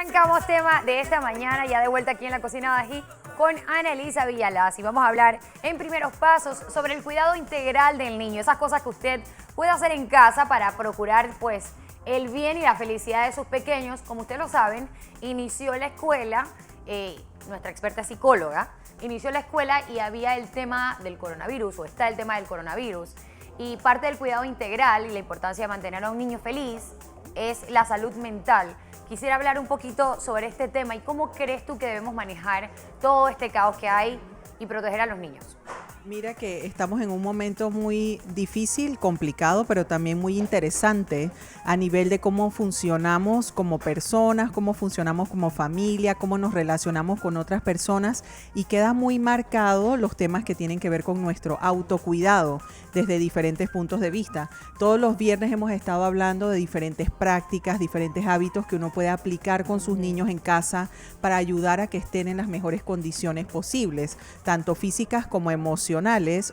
arrancamos tema de esta mañana, ya de vuelta aquí en la Cocina Bají, con Ana Elisa Villalaz. Y vamos a hablar en primeros pasos sobre el cuidado integral del niño. Esas cosas que usted puede hacer en casa para procurar, pues, el bien y la felicidad de sus pequeños. Como ustedes lo saben, inició la escuela, nuestra experta psicóloga, inició la escuela y había el tema del coronavirus, o está el tema del coronavirus. Y parte del cuidado integral y la importancia de mantener a un niño feliz es la salud mental. Quisiera hablar un poquito sobre este tema y cómo crees tú que debemos manejar todo este caos que hay y proteger a los niños. Mira que estamos en un momento muy difícil, complicado, pero también muy interesante a nivel de cómo funcionamos como personas, cómo funcionamos como familia, cómo nos relacionamos con otras personas, y queda muy marcado los temas que tienen que ver con nuestro autocuidado desde diferentes puntos de vista. Todos los viernes hemos estado hablando de diferentes prácticas, diferentes hábitos que uno puede aplicar con sus niños en casa para ayudar a que estén en las mejores condiciones posibles, tanto físicas como emocionales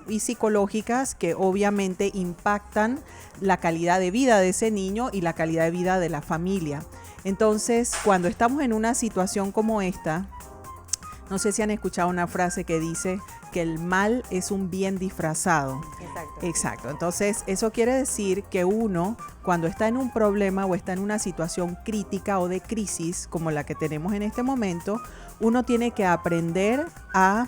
y psicológicas, que obviamente impactan la calidad de vida de ese niño y la calidad de vida de la familia. Entonces, cuando estamos en una situación como esta, no sé si han escuchado una frase que dice que el mal es un bien disfrazado. Exacto. Entonces, eso quiere decir que uno, cuando está en un problema o está en una situación crítica o de crisis como la que tenemos en este momento, uno tiene que aprender a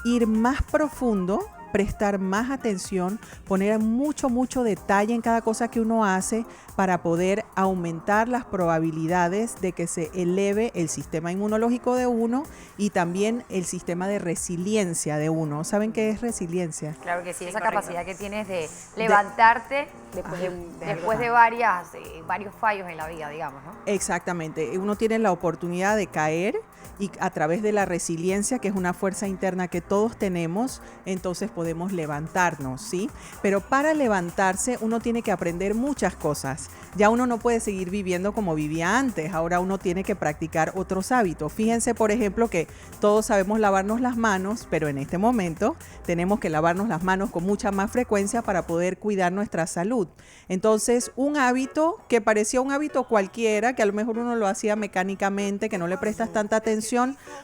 ir más profundo, prestar más atención, poner mucho detalle en cada cosa que uno hace para poder aumentar las probabilidades de que se eleve el sistema inmunológico de uno y también el sistema de resiliencia de uno. ¿Saben qué es resiliencia? Claro que sí, esa capacidad que tienes de levantarte después de varios fallos en la vida, digamos, ¿no? Exactamente, uno tiene la oportunidad de caer y a través de la resiliencia, que es una fuerza interna que todos tenemos, entonces podemos levantarnos, ¿sí? Pero para levantarse uno tiene que aprender muchas cosas. Ya uno no puede seguir viviendo como vivía antes, ahora uno tiene que practicar otros hábitos. Fíjense, por ejemplo, que todos sabemos lavarnos las manos, pero en este momento tenemos que lavarnos las manos con mucha más frecuencia para poder cuidar nuestra salud. Entonces, un hábito que parecía un hábito cualquiera, que a lo mejor uno lo hacía mecánicamente, que no le prestas tanta atención,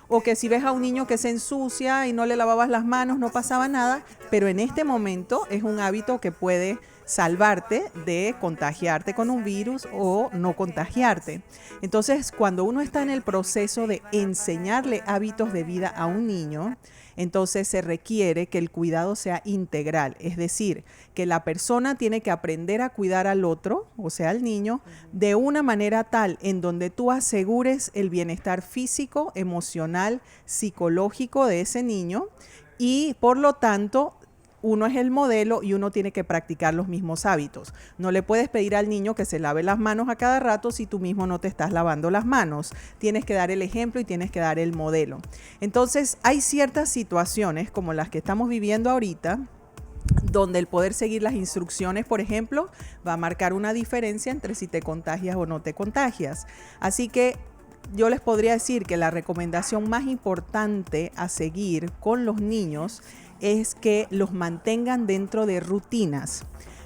o que si ves a un niño que se ensucia y no le lavabas las manos, no pasaba nada, pero en este momento es un hábito que puede salvarte de contagiarte con un virus o no contagiarte. Entonces, cuando uno está en el proceso de enseñarle hábitos de vida a un niño, entonces se requiere que el cuidado sea integral, es decir, que la persona tiene que aprender a cuidar al otro, o sea, al niño, de una manera tal en donde tú asegures el bienestar físico, emocional, psicológico de ese niño, y por lo tanto uno es el modelo y uno tiene que practicar los mismos hábitos. No le puedes pedir al niño que se lave las manos a cada rato si tú mismo no te estás lavando las manos. Tienes que dar el ejemplo y tienes que dar el modelo. Entonces, hay ciertas situaciones como las que estamos viviendo ahorita, donde el poder seguir las instrucciones, por ejemplo, va a marcar una diferencia entre si te contagias o no te contagias. Así que yo les podría decir que la recomendación más importante a seguir con los niños es que los mantengan dentro de rutinas.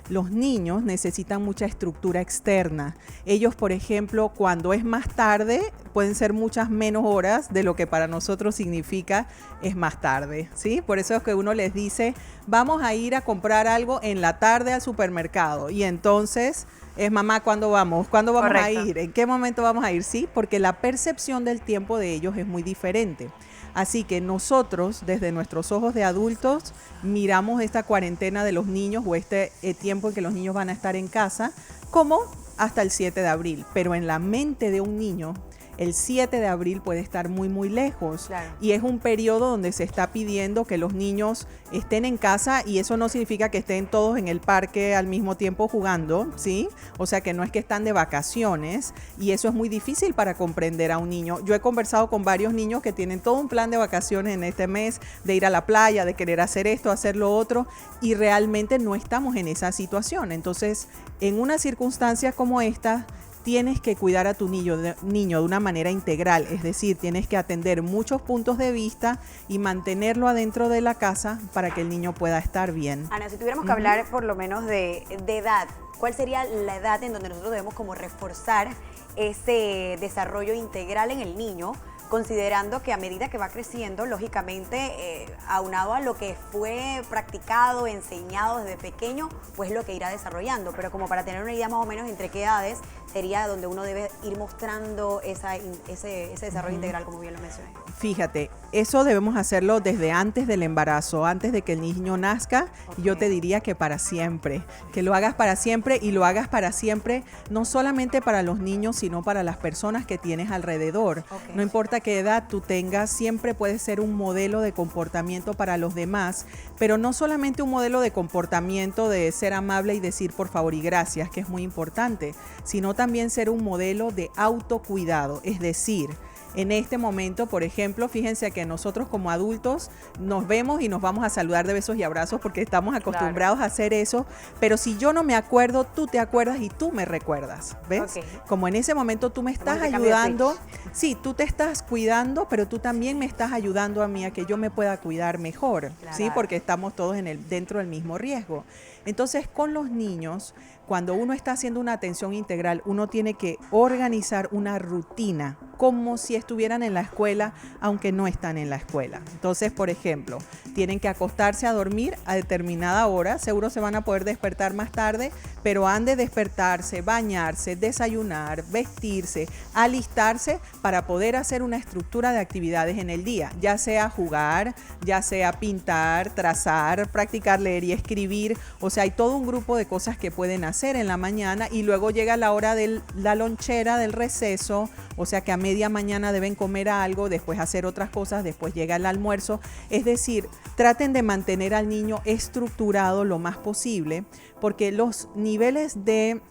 Los niños necesitan mucha estructura externa. Ellos, por ejemplo, cuando es más tarde, pueden ser muchas menos horas de lo que para nosotros significa es más tarde, ¿sí? Por eso es que uno les dice, vamos a ir a comprar algo en la tarde al supermercado. Y entonces es, mamá, ¿cuándo vamos? ¿Cuándo vamos a ir? ¿En qué momento vamos a ir? Sí, porque la percepción del tiempo de ellos es muy diferente. Así que nosotros, desde nuestros ojos de adultos, miramos esta cuarentena de los niños o este tiempo en que los niños van a estar en casa como hasta el 7 de abril. Pero en la mente de un niño, el 7 de abril puede estar muy lejos. Claro. Y es un periodo donde se está pidiendo que los niños estén en casa, y eso no significa que estén todos en el parque al mismo tiempo jugando, ¿sí? O sea, que no es que están de vacaciones, y eso es muy difícil para comprender a un niño. Yo he conversado con varios niños que tienen todo un plan de vacaciones en este mes, de ir a la playa, de querer hacer esto, hacer lo otro, y realmente no estamos en esa situación. Entonces, en una circunstancia como esta, tienes que cuidar a tu niño de una manera integral, es decir, tienes que atender muchos puntos de vista y mantenerlo adentro de la casa para que el niño pueda estar bien. Ana, si tuviéramos que hablar por lo menos de edad, ¿cuál sería la edad en donde nosotros debemos como reforzar ese desarrollo integral en el niño, considerando que a medida que va creciendo, lógicamente, aunado a lo que fue practicado, enseñado desde pequeño, pues lo que irá desarrollando. Pero como para tener una idea más o menos entre qué edades sería donde uno debe ir mostrando ese desarrollo integral, como bien lo mencioné. Fíjate, eso debemos hacerlo desde antes del embarazo, antes de que el niño nazca. Okay. Yo te diría que para siempre, que lo hagas para siempre y lo hagas para siempre, no solamente para los niños, sino para las personas que tienes alrededor. Okay. No importa qué edad tú tengas, siempre puedes ser un modelo de comportamiento para los demás, pero no solamente un modelo de comportamiento de ser amable y decir por favor y gracias, que es muy importante, sino también ser un modelo de autocuidado, es decir, en este momento, por ejemplo, fíjense que nosotros como adultos nos vemos y nos vamos a saludar de besos y abrazos porque estamos acostumbrados a hacer eso, pero si yo no me acuerdo, tú te acuerdas y tú me recuerdas, ¿ves? Okay. Como en ese momento tú me estás ayudando, sí, tú te estás cuidando, pero tú también me estás ayudando a mí a que yo me pueda cuidar mejor, ¿sí? Porque estamos todos dentro del mismo riesgo. Entonces, con los niños, cuando uno está haciendo una atención integral, uno tiene que organizar una rutina, como si estuvieran en la escuela, aunque no están en la escuela. Entonces, por ejemplo, tienen que acostarse a dormir a determinada hora, seguro se van a poder despertar más tarde, pero han de despertarse, bañarse, desayunar, vestirse, alistarse para poder hacer una estructura de actividades en el día, ya sea jugar, ya sea pintar, trazar, practicar leer y escribir. O sea, hay todo un grupo de cosas que pueden hacer en la mañana y luego llega la hora de la lonchera, del receso, o sea que a media mañana deben comer algo, después hacer otras cosas, después llega el almuerzo. Es decir, traten de mantener al niño estructurado lo más posible, porque los niveles de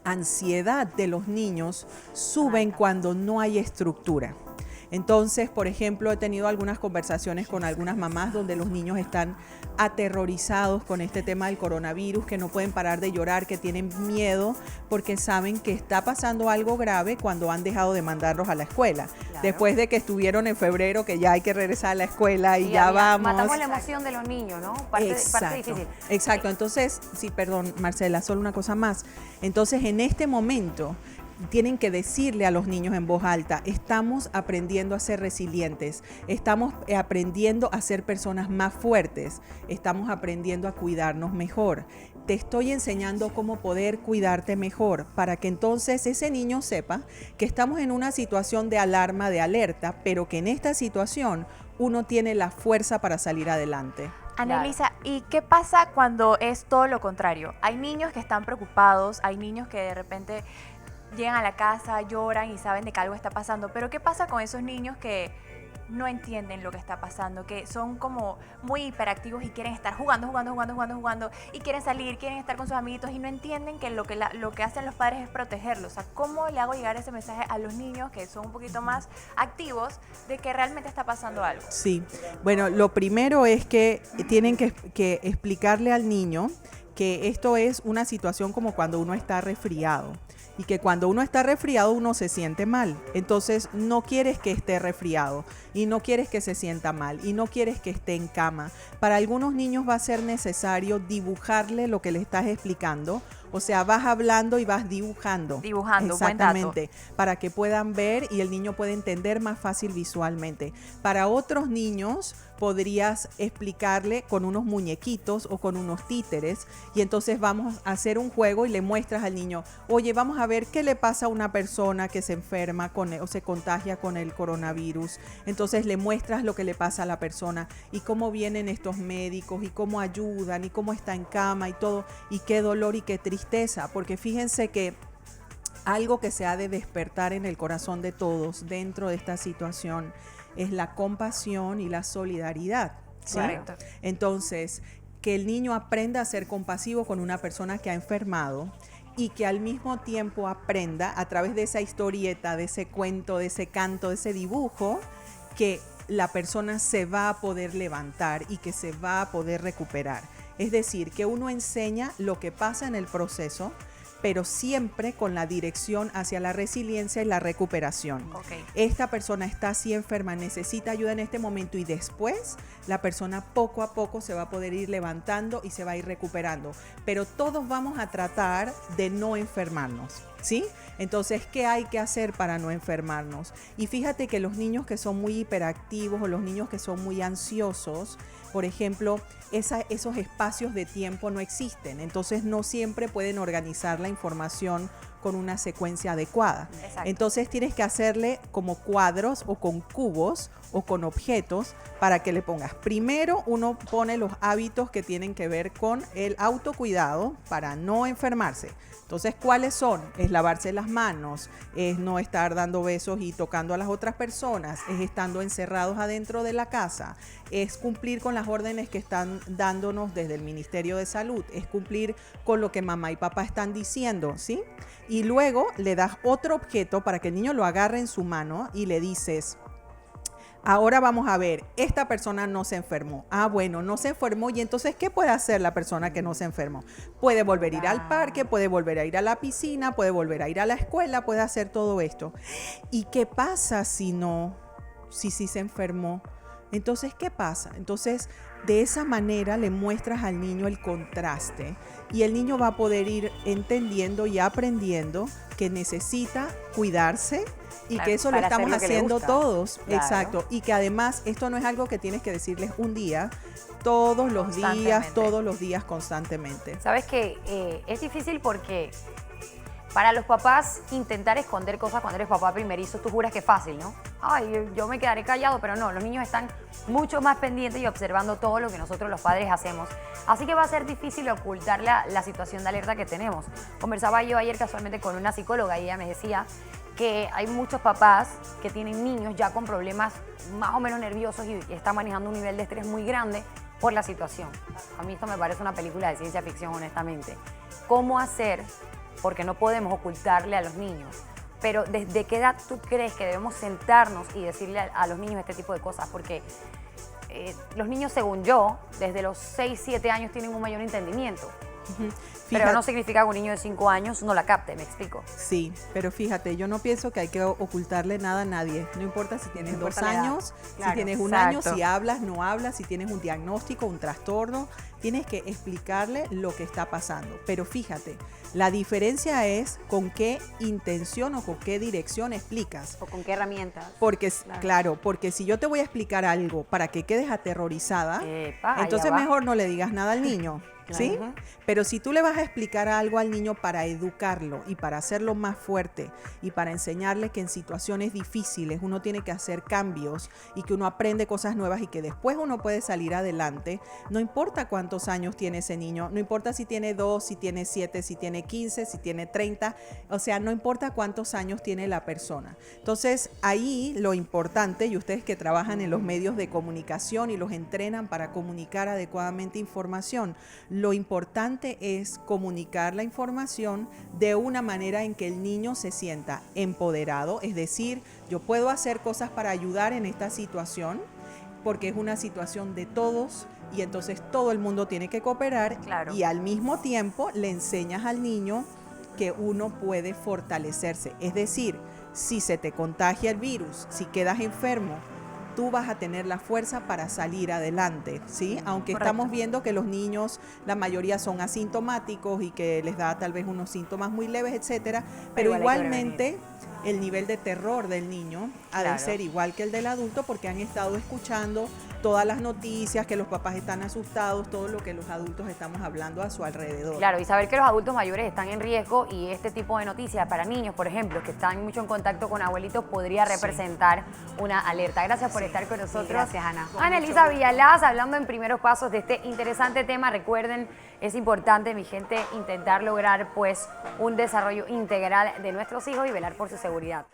ansiedad de los niños suben cuando no hay estructura. Entonces, por ejemplo, he tenido algunas conversaciones con algunas mamás donde los niños están aterrorizados con este tema del coronavirus, que no pueden parar de llorar, que tienen miedo porque saben que está pasando algo grave cuando han dejado de mandarlos a la escuela. Claro. Después de que estuvieron en febrero, que ya hay que regresar a la escuela y ya vamos. Matamos la emoción de los niños, ¿no? Parte difícil. Exacto. Entonces, sí, perdón, Marcela, solo una cosa más. Entonces, en este momento tienen que decirle a los niños en voz alta, estamos aprendiendo a ser resilientes, estamos aprendiendo a ser personas más fuertes, estamos aprendiendo a cuidarnos mejor. Te estoy enseñando cómo poder cuidarte mejor para que entonces ese niño sepa que estamos en una situación de alarma, de alerta, pero que en esta situación uno tiene la fuerza para salir adelante. Ana-Elisa, ¿y qué pasa cuando es todo lo contrario? Hay niños que están preocupados, hay niños que de repente llegan a la casa, lloran y saben de que algo está pasando, pero ¿qué pasa con esos niños que no entienden lo que está pasando, que son como muy hiperactivos y quieren estar jugando y quieren salir, quieren estar con sus amiguitos y no entienden que lo que hacen los padres es protegerlos? O sea, ¿cómo le hago llegar ese mensaje a los niños que son un poquito más activos de que realmente está pasando algo? Sí, bueno, lo primero es que tienen que explicarle al niño que esto es una situación como cuando uno está resfriado. Y que cuando uno está resfriado uno se siente mal. Entonces no quieres que esté resfriado y no quieres que se sienta mal y no quieres que esté en cama. Para algunos niños va a ser necesario dibujarle lo que le estás explicando. O sea, vas hablando y vas dibujando. Dibujando, exactamente, para que puedan ver y el niño pueda entender más fácil visualmente. Para otros niños podrías explicarle con unos muñequitos o con unos títeres y entonces vamos a hacer un juego y le muestras al niño, oye, vamos a ver qué le pasa a una persona que se enferma o se contagia con el coronavirus. Entonces le muestras lo que le pasa a la persona y cómo vienen estos médicos y cómo ayudan y cómo está en cama y todo y qué dolor y qué tristeza, porque fíjense que algo que se ha de despertar en el corazón de todos dentro de esta situación es la compasión y la solidaridad, ¿sí? Correcto. Entonces, que el niño aprenda a ser compasivo con una persona que ha enfermado y que al mismo tiempo aprenda a través de esa historieta, de ese cuento, de ese canto, de ese dibujo, que la persona se va a poder levantar y que se va a poder recuperar. Es decir, que uno enseña lo que pasa en el proceso, pero siempre con la dirección hacia la resiliencia y la recuperación. Okay. Esta persona está así enferma, necesita ayuda en este momento y después la persona poco a poco se va a poder ir levantando y se va a ir recuperando. Pero todos vamos a tratar de no enfermarnos. ¿sí? Entonces, ¿qué hay que hacer para no enfermarnos? Y fíjate que los niños que son muy hiperactivos o los niños que son muy ansiosos, por ejemplo, esos espacios de tiempo no existen. Entonces, no siempre pueden organizar la información con una secuencia adecuada. Exacto. Entonces, tienes que hacerle como cuadros o con cubos o con objetos para que le pongas. Primero, uno pone los hábitos que tienen que ver con el autocuidado para no enfermarse. Entonces, ¿cuáles son? Es lavarse las manos, es no estar dando besos y tocando a las otras personas, es estando encerrados adentro de la casa, es cumplir con las órdenes que están dándonos desde el Ministerio de Salud, es cumplir con lo que mamá y papá están diciendo, ¿sí? Y luego le das otro objeto para que el niño lo agarre en su mano y le dices: ahora vamos a ver, esta persona no se enfermó. Ah, bueno, no se enfermó. Y entonces, ¿qué puede hacer la persona que no se enfermó? Puede volver a ir al parque, puede volver a ir a la piscina, puede volver a ir a la escuela, puede hacer todo esto. ¿Y qué pasa si no? Si sí se enfermó. Entonces, ¿qué pasa? Entonces, de esa manera le muestras al niño el contraste y el niño va a poder ir entendiendo y aprendiendo que necesita cuidarse y Claro, que eso lo para hacer estamos lo que le haciendo gusta. todos. Claro. Exacto. Y que además esto no es algo que tienes que decirles un día, todos los días, constantemente. Sabes que es difícil porque para los papás intentar esconder cosas cuando eres papá primerizo, tú juras que es fácil, ¿no? Ay, yo me quedaré callado, pero no, los niños están mucho más pendientes y observando todo lo que nosotros los padres hacemos. Así que va a ser difícil ocultar la situación de alerta que tenemos. Conversaba yo ayer casualmente con una psicóloga y ella me decía que hay muchos papás que tienen niños ya con problemas más o menos nerviosos y están manejando un nivel de estrés muy grande por la situación. A mí esto me parece una película de ciencia ficción, honestamente. ¿Cómo hacer? Porque no podemos ocultarle a los niños. Pero ¿desde qué edad tú crees que debemos sentarnos y decirle a los niños este tipo de cosas? Porque los niños, según yo, desde los 6, 7 años tienen un mayor entendimiento. Pero no significa que un niño de 5 años no la capte, ¿me explico? Sí, pero fíjate, yo no pienso que hay que ocultarle nada a nadie. No importa si tienes 2 años, Claro, si tienes 1 exacto. año, si hablas, no hablas, si tienes un diagnóstico, un trastorno, tienes que explicarle lo que está pasando. Pero fíjate, la diferencia es con qué intención o con qué dirección explicas. ¿O con qué herramientas? Porque, claro, porque si yo te voy a explicar algo para que quedes aterrorizada, Epa, entonces allá va. mejor no le digas nada al niño, ¿sí? Claro. Pero si tú le vas a explicar algo al niño para educarlo y para hacerlo más fuerte y para enseñarle que en situaciones difíciles uno tiene que hacer cambios y que uno aprende cosas nuevas y que después uno puede salir adelante, no importa cuántos años tiene ese niño, no importa si tiene 2, si tiene 7, si tiene 15, si tiene 30, o sea, no importa cuántos años tiene la persona. Entonces, ahí lo importante, y ustedes que trabajan en los medios de comunicación y los entrenan para comunicar adecuadamente información, lo importante es comunicar la información de una manera en que el niño se sienta empoderado, es decir, yo puedo hacer cosas para ayudar en esta situación, porque es una situación de todos y entonces todo el mundo tiene que cooperar. Claro. Y al mismo tiempo le enseñas al niño que uno puede fortalecerse, es decir, si se te contagia el virus, si quedas enfermo, tú vas a tener la fuerza para salir adelante, ¿sí? Aunque Correcto. estamos viendo que los niños, la mayoría son asintomáticos y que les da tal vez unos síntomas muy leves, etcétera, pero igual hay que igualmente el nivel de terror del niño ha de Claro. ser igual que el del adulto porque han estado escuchando todas las noticias, que los papás están asustados, todo lo que los adultos estamos hablando a su alrededor. Claro, y saber que los adultos mayores están en riesgo y este tipo de noticias para niños, por ejemplo, que están mucho en contacto con abuelitos, podría representar una alerta. Gracias por estar con nosotros. gracias, Ana. Ana Elisa Villalaz, hablando en primeros pasos de este interesante tema. Recuerden, es importante, mi gente, intentar lograr pues un desarrollo integral de nuestros hijos y velar por su seguridad.